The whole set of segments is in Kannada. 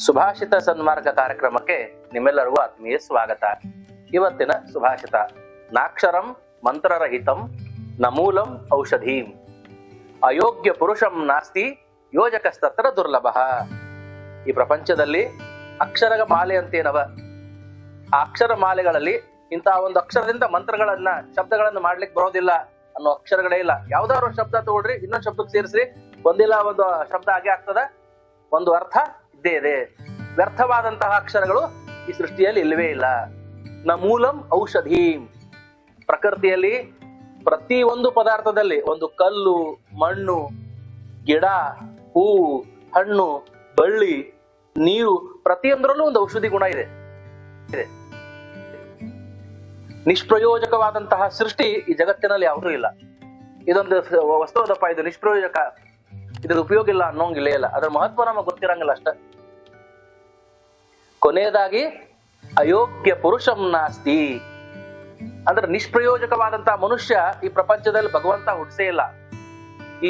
ಸುಭಾಷಿತ ಸನ್ಮಾರ್ಗ ಕಾರ್ಯಕ್ರಮಕ್ಕೆ ನಿಮ್ಮೆಲ್ಲರಿಗೂ ಆತ್ಮೀಯ ಸ್ವಾಗತ. ಇವತ್ತಿನ ಸುಭಾಷಿತ: ನಾಕ್ಷರಂ ಮಂತ್ರರಹಿತಂ ನಮೂಲಂ ಔಷಧೀಂ ಅಯೋಗ್ಯ ಪುರುಷಂ ನಾಸ್ತಿ ಯೋಜಕಸ್ತತ್ರ ದುರ್ಲಭ. ಈ ಪ್ರಪಂಚದಲ್ಲಿ ಅಕ್ಷರ ಮಾಲೆ ಅಂತೇನವ, ಆ ಅಕ್ಷರ ಮಾಲೆಗಳಲ್ಲಿ ಇಂತಹ ಒಂದು ಅಕ್ಷರದಿಂದ ಮಂತ್ರಗಳನ್ನ ಶಬ್ದಗಳನ್ನ ಮಾಡ್ಲಿಕ್ಕೆ ಬರೋದಿಲ್ಲ ಅನ್ನೋ ಅಕ್ಷರಗಳೇ ಇಲ್ಲ. ಯಾವ್ದಾದ್ರು ಶಬ್ದ ತಗೊಳ್ರಿ, ಇನ್ನೊಂದು ಶಬ್ದಕ್ಕೆ ಸೇರಿಸ್ರಿ, ಒಂದಿಲ್ಲ ಒಂದು ಶಬ್ದ ಹಾಗೆ ಆಗ್ತದ, ಒಂದು ಅರ್ಥ ಇದ್ದೇ ಇದೆ. ವ್ಯರ್ಥವಾದಂತಹ ಅಕ್ಷರಗಳು ಈ ಸೃಷ್ಟಿಯಲ್ಲಿ ಇಲ್ಲವೇ ಇಲ್ಲ. ನಮೂಲಂ ಔಷಧೀಂ, ಪ್ರಕೃತಿಯಲ್ಲಿ ಪ್ರತಿ ಒಂದು ಪದಾರ್ಥದಲ್ಲಿ, ಒಂದು ಕಲ್ಲು, ಮಣ್ಣು, ಗಿಡ, ಹೂವು, ಹಣ್ಣು, ಬಳ್ಳಿ, ನೀರು, ಪ್ರತಿಯೊಂದರಲ್ಲೂ ಒಂದು ಔಷಧಿ ಗುಣ ಇದೆ. ನಿಷ್ಪ್ರಯೋಜಕವಾದಂತಹ ಸೃಷ್ಟಿ ಈ ಜಗತ್ತಿನಲ್ಲಿ ಯಾವುದೂ ಇಲ್ಲ. ಇದೊಂದು ವಸ್ತು ಅದಪ್ಪ, ಇದು ನಿಷ್ಪ್ರಯೋಜಕ, ಇದ್ರ ಉಪಯೋಗ ಇಲ್ಲ ಅನ್ನೋಂಗಿಲ್ಲೇ ಇಲ್ಲ. ಅದ್ರ ಮಹತ್ವ ನಮಗೆ ಗೊತ್ತಿರಂಗಿಲ್ಲ ಅಷ್ಟ. ಕೊನೆಯದಾಗಿ ಅಯೋಗ್ಯ ಪುರುಷಂ ನಾಸ್ತಿ ಅಂದ್ರೆ ನಿಷ್ಪ್ರಯೋಜಕವಾದಂತಹ ಮನುಷ್ಯ ಈ ಪ್ರಪಂಚದಲ್ಲಿ ಭಗವಂತ ಹುಟ್ಟಿಸೇ ಇಲ್ಲ. ಈ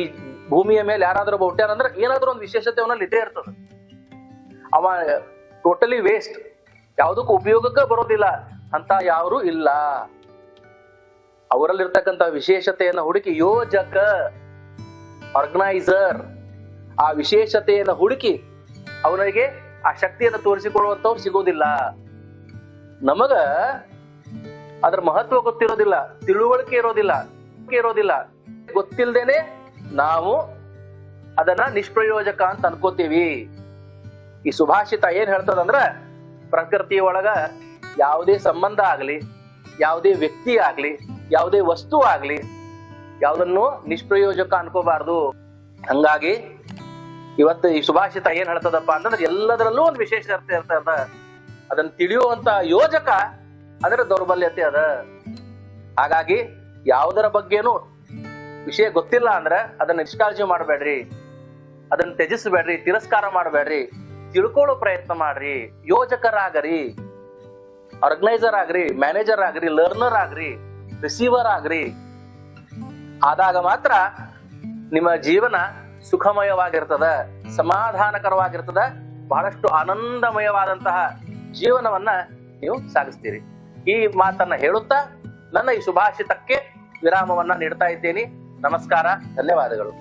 ಭೂಮಿಯ ಮೇಲೆ ಯಾರಾದ್ರೂ ಒಬ್ಬ ಹುಟ್ಟ್ಯಾರಂದ್ರೆ ಏನಾದ್ರೂ ಒಂದು ವಿಶೇಷತೆ ಅವನಲ್ಲಿ ಇದ್ದೇ ಇರ್ತದೆ. ಅವ ಟೋಟಲಿ ವೇಸ್ಟ್, ಯಾವುದಕ್ಕೂ ಉಪಯೋಗಕ್ಕೆ ಬರೋದಿಲ್ಲ ಅಂತ ಯಾರು ಇಲ್ಲ. ಅವರಲ್ಲಿರ್ತಕ್ಕಂಥ ವಿಶೇಷತೆಯನ್ನು ಹುಡುಕಿ ಯೋಜಕ, ಆರ್ಗನೈಸರ್, ಆ ವಿಶೇಷತೆಯನ್ನು ಹುಡುಕಿ ಅವನಿಗೆ ಆ ಶಕ್ತಿಯನ್ನು ತೋರಿಸಿಕೊಳ್ಳುವಂತವ್ರು ಸಿಗೋದಿಲ್ಲ. ನಮಗ ಅದ್ರ ಮಹತ್ವ ಗೊತ್ತಿರೋದಿಲ್ಲ, ತಿಳುವಳಿಕೆ ಇರೋದಿಲ್ಲ. ಗೊತ್ತಿಲ್ದೇನೆ ನಾವು ಅದನ್ನ ನಿಷ್ಪ್ರಯೋಜಕ ಅಂತ ಅನ್ಕೋತೀವಿ. ಈ ಸುಭಾಷಿತ ಏನ್ ಹೇಳ್ತದಂದ್ರ, ಪ್ರಕೃತಿಯ ಒಳಗ ಯಾವುದೇ ಸಂಬಂಧ ಆಗ್ಲಿ, ಯಾವುದೇ ವ್ಯಕ್ತಿ ಆಗ್ಲಿ, ಯಾವುದೇ ವಸ್ತು ಆಗ್ಲಿ, ಯಾವುದನ್ನು ನಿಷ್ಪ್ರಯೋಜಕ ಅನ್ಕೋಬಾರ್ದು. ಹಂಗಾಗಿ ಇವತ್ತು ಈ ಸುಭಾಷಿತ ಏನ್ ಹೇಳ್ತದಪ್ಪ ಅಂತಂದ್ರೆ, ಎಲ್ಲದರಲ್ಲೂ ಒಂದು ವಿಶೇಷ ಅರ್ಥ ಇರ್ತದ. ಅದನ್ನ ತಿಳಿಯುವಂತ ಯೋಜಕ ಅದರ ದೌರ್ಬಲ್ಯತೆ ಅದ. ಹಾಗಾಗಿ ಯಾವುದರ ಬಗ್ಗೆನೂ ವಿಷಯ ಗೊತ್ತಿಲ್ಲ ಅಂದ್ರೆ ಅದನ್ನ ನಿಷ್ಕಾಳಜಿ ಮಾಡಬೇಡ್ರಿ, ಅದನ್ನ ತ್ಯಜಿಸಬೇಡ್ರಿ, ತಿರಸ್ಕಾರ ಮಾಡಬೇಡ್ರಿ, ತಿಳ್ಕೊಳ್ಳೋ ಪ್ರಯತ್ನ ಮಾಡ್ರಿ. ಯೋಜಕರಾಗ್ರಿ, ಆರ್ಗನೈಸರ್ ಆಗ್ರಿ, ಮ್ಯಾನೇಜರ್ ಆಗ್ರಿ, ಲರ್ನರ್ ಆಗ್ರಿ, ರಿಸೀವರ್ ಆಗ್ರಿ. ಆದಾಗ ಮಾತ್ರ ನಿಮ್ಮ ಜೀವನ ಸುಖಮಯವಾಗಿರ್ತದ, ಸಮಾಧಾನಕರವಾಗಿರ್ತದ, ಬಹಳಷ್ಟು ಆನಂದಮಯವಾದಂತಹ ಜೀವನವನ್ನ ನೀವು ಸಾಗಿಸ್ತೀರಿ. ಈ ಮಾತನ್ನ ಹೇಳುತ್ತಾ ನನ್ನ ಈ ಸುಭಾಷಿತಕ್ಕೆ ವಿರಾಮವನ್ನ ನೀಡ್ತಾ ಇದ್ದೇನೆ. ನಮಸ್ಕಾರ, ಧನ್ಯವಾದಗಳು.